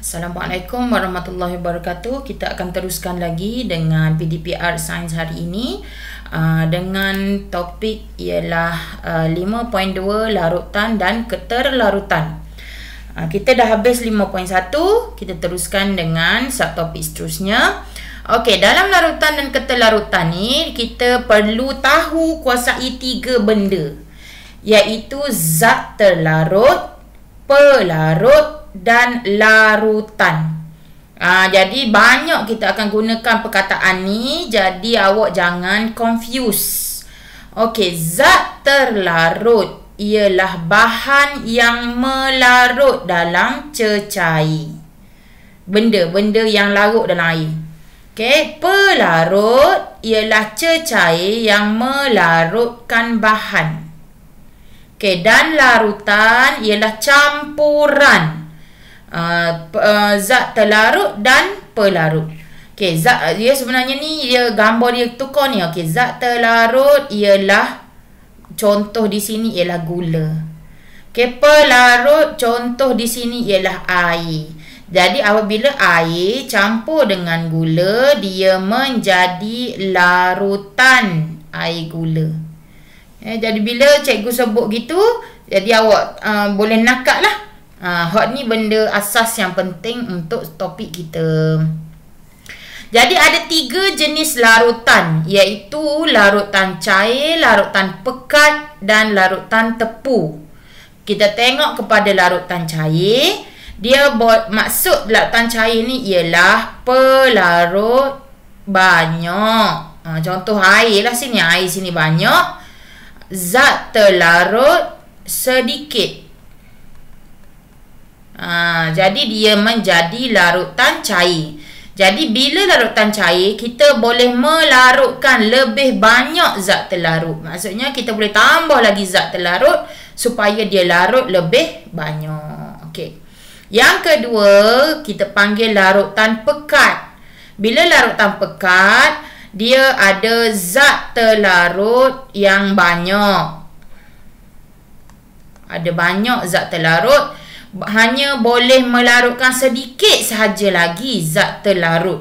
Assalamualaikum warahmatullahi wabarakatuh. Kita akan teruskan lagi dengan PDPR Sains hari ini dengan topik ialah 5.2 larutan dan keterlarutan. Kita dah habis 5.1, kita teruskan dengan subtopik seterusnya. Okey, dalam larutan dan keterlarutan ni kita perlu tahu kuasai 3 benda, iaitu zat terlarut, pelarut dan larutan. Jadi banyak kita akan gunakan perkataan ni, jadi awak jangan confuse. Okey, zat terlarut ialah bahan yang melarut dalam cecair. Benda-benda yang larut dalam air. Okey, pelarut ialah cecair yang melarutkan bahan. Okey, dan larutan ialah campuran zat terlarut dan pelarut. Okey, zat dia sebenarnya ni dia gambar dia tukar ni. Okey, zat terlarut ialah contoh di sini ialah gula. Okey, pelarut contoh di sini ialah air. Jadi apabila air campur dengan gula, dia menjadi larutan air gula. Jadi bila cikgu sebut gitu, jadi awak boleh nakak lah. Hot ni benda asas yang penting untuk topik kita. Jadi ada 3 jenis larutan, iaitu larutan cair, larutan pekat dan larutan tepu. Kita tengok kepada larutan cair. Dia maksud larutan cair ni ialah pelarut banyak. Contoh air lah sini, air sini banyak. Zat terlarut sedikit. Jadi dia menjadi larutan cair. Jadi bila larutan cair, kita boleh melarutkan lebih banyak zat terlarut. Maksudnya kita boleh tambah lagi zat terlarut supaya dia larut lebih banyak. Okey. Yang kedua, kita panggil larutan pekat. Bila larutan pekat, dia ada zat terlarut yang banyak. Ada banyak zat terlarut, hanya boleh melarutkan sedikit sahaja lagi zat terlarut.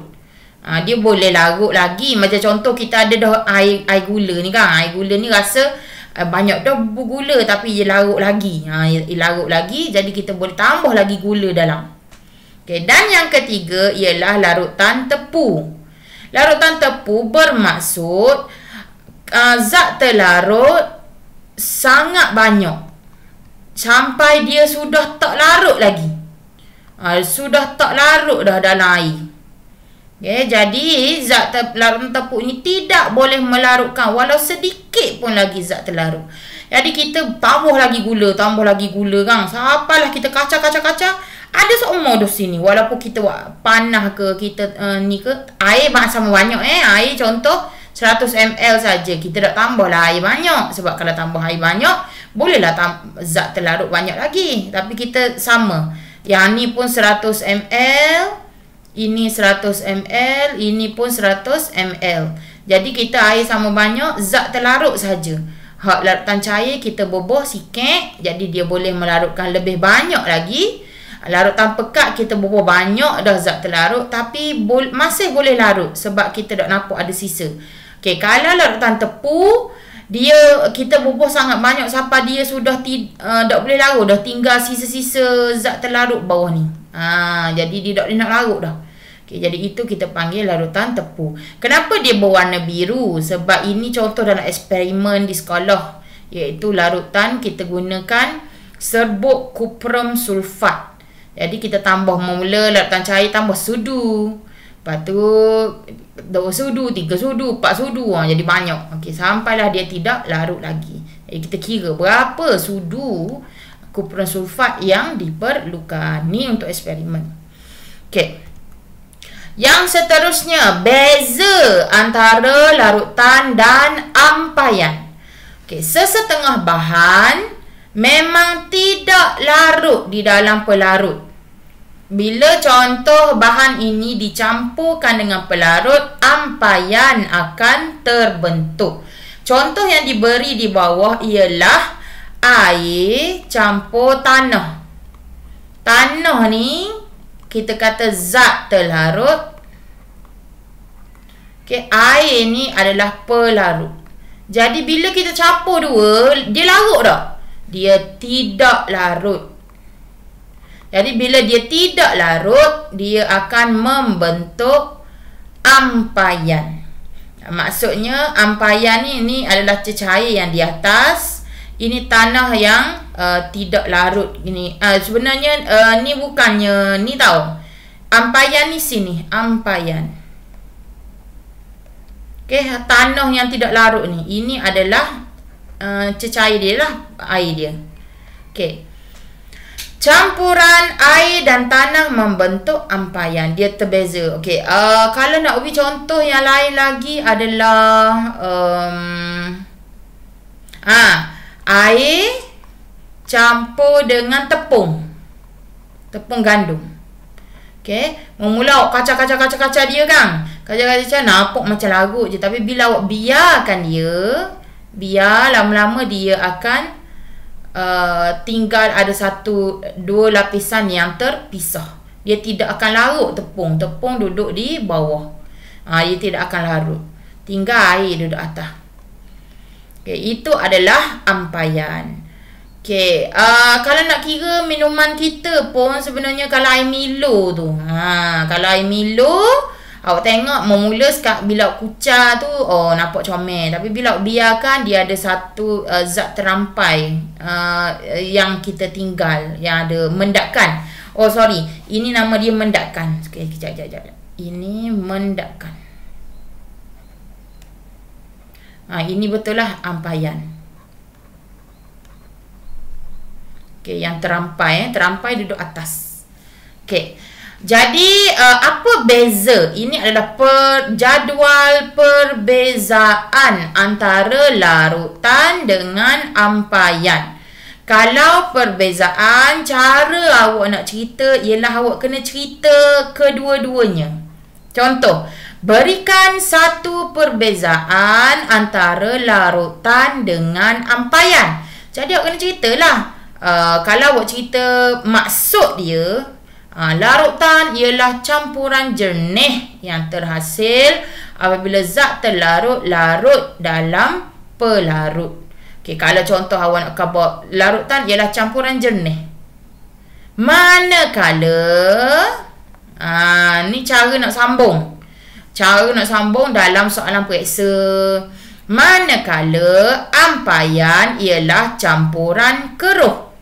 Dia boleh larut lagi. Macam contoh kita ada dah air gula ni kan. Air gula ni rasa banyak dah gula tapi dia larut lagi. Dia larut lagi, jadi kita boleh tambah lagi gula dalam. Okay, dan yang ketiga ialah larutan tepu. Larutan tepu bermaksud zat terlarut sangat banyak sampai dia sudah tak larut lagi. Sudah tak larut dah dalam air. Okay, jadi zat larutan tepu ni tidak boleh melarutkan walau sedikit pun lagi zat terlarut. Jadi kita tambah lagi gula kan. Sampailah kita kacau. Ada seumur dah sini. Walaupun kita panah ke, kita ni ke, air sama banyak air contoh 100 ml saja. Kita dah tambah lah air banyak. Sebab kalau tambah air banyak, bolehlah zat terlarut banyak lagi. Tapi kita sama. Yang ni pun 100 ml. Ini 100 ml. Ini pun 100 ml. Jadi kita air sama banyak, zat terlarut saja. Hak larutan cair kita bubuh sikit. Jadi dia boleh melarutkan lebih banyak lagi. Larutan pekat kita bubuh banyak dah zat terlarut, tapi masih boleh larut sebab kita tak nampak ada sisa. Okey, kalau larutan tepu, kita bubuh sangat banyak sampai dia sudah tak boleh larut dah, tinggal sisa-sisa zat terlarut bawah ni. Jadi dia tak boleh nak larut dah. Okey, jadi itu kita panggil larutan tepu. Kenapa dia berwarna biru? Sebab ini contoh dalam eksperimen di sekolah, iaitu larutan kita gunakan serbuk kuprum sulfat. Jadi kita tambah mula larutan cair, tambah sudu. Lepas tu 2 sudu, 3 sudu, 4 sudu. Jadi banyak. Okey, sampailah dia tidak larut lagi. Jadi kita kira berapa sudu kuprum sulfat yang diperlukan. Ni untuk eksperimen. Okey. Yang seterusnya, beza antara larutan dan ampaian. Okey, sesetengah bahan memang tidak larut di dalam pelarut. Bila contoh bahan ini dicampurkan dengan pelarut, ampaian akan terbentuk. Contoh yang diberi di bawah ialah air campur tanah. Tanah ni kita kata zat terlarut. Okay, air ni adalah pelarut. Jadi bila kita campur dua, dia larut tak? Dia tidak larut. Jadi bila dia tidak larut, dia akan membentuk ampayan. Maksudnya ampayan ni adalah cecair yang di atas. Ini tanah yang tidak larut. Ini sebenarnya ni bukannya ni tau. Ampayan ni sini, ampayan. Okay, tanah yang tidak larut ni, ini adalah cecair dia lah, air dia. Okay, campuran air dan tanah membentuk ampayan. Dia terbeza. Okay, kalau nak ubi contoh yang lain lagi adalah air campur dengan tepung gandum. Okay, memula awak kacau dia kan. Kacau nampak macam larut je. Tapi bila awak biarkan dia, lama-lama dia akan tinggal ada dua lapisan yang terpisah. Dia tidak akan larut tepung. Tepung duduk di bawah. Dia tidak akan larut. Tinggal air duduk atas. Okay, itu adalah ampayan. Okay, kalau nak kira minuman kita pun sebenarnya kalau air Milo tu. Kalau air Milo, awak tengok memula bila kucar tu, nampak comel. Tapi bila biarkan, dia ada satu zat terampai yang kita tinggal, yang ada mendakkan. Oh sorry, ini nama dia mendakkan. Okay, kejap. Ini mendakkan. Ini betul lah ampayan. Okay, yang terampai duduk atas. Okay, jadi apa beza? Ini adalah jadual perbezaan antara larutan dengan ampayan. Kalau perbezaan, cara awak nak cerita ialah awak kena cerita kedua-duanya. Contoh, berikan satu perbezaan antara larutan dengan ampayan. Jadi awak kena ceritalah. Kalau awak cerita maksud dia, larutan ialah campuran jernih yang terhasil apabila zat terlarut larut dalam pelarut. Okay, kalau contoh awak nak khabar, larutan ialah campuran jernih. Manakala ni cara nak sambung. Cara nak sambung dalam soalan periksa. Manakala ampayan ialah campuran keruh.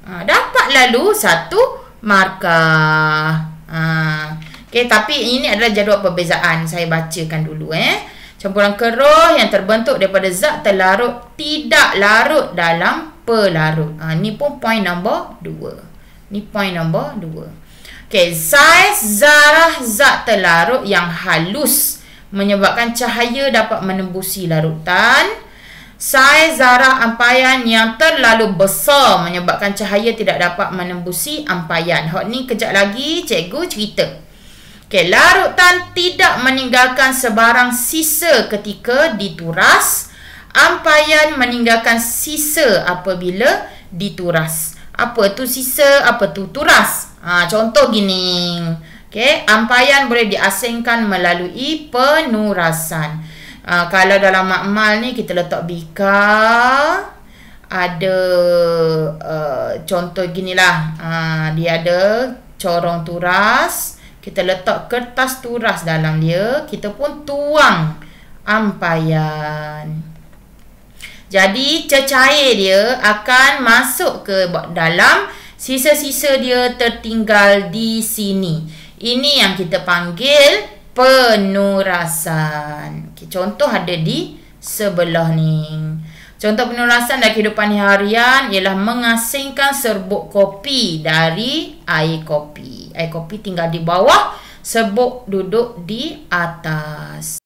Dapat lalu satu markah. Okay, tapi ini adalah jadual perbezaan. Saya bacakan dulu. Campuran keruh yang terbentuk daripada zat terlarut tidak larut dalam pelarut. Ni pun point nombor 2. Ni point nombor 2. Okay, saiz zarah zat terlarut yang halus menyebabkan cahaya dapat menembusi larutan. Saiz zarah ampayan yang terlalu besar menyebabkan cahaya tidak dapat menembusi ampayan. Hak ni kejap lagi cikgu cerita. Okay, larutan tidak meninggalkan sebarang sisa ketika dituras. Ampayan meninggalkan sisa apabila dituras. Apa tu sisa? Apa tu turas? Contoh gini. Okay, ampayan boleh diasingkan melalui penurasan. Kalau dalam makmal ni kita letak bika, ada contoh ginilah. Dia ada corong turas. Kita letak kertas turas dalam dia. Kita pun tuang ampayan. Jadi cecair dia akan masuk ke dalam, sisa-sisa dia tertinggal di sini. Ini yang kita panggil penurasan. Okay, contoh ada di sebelah ni. Contoh penurasan dalam kehidupan harian ialah mengasingkan serbuk kopi dari air kopi. Air kopi tinggal di bawah, serbuk duduk di atas.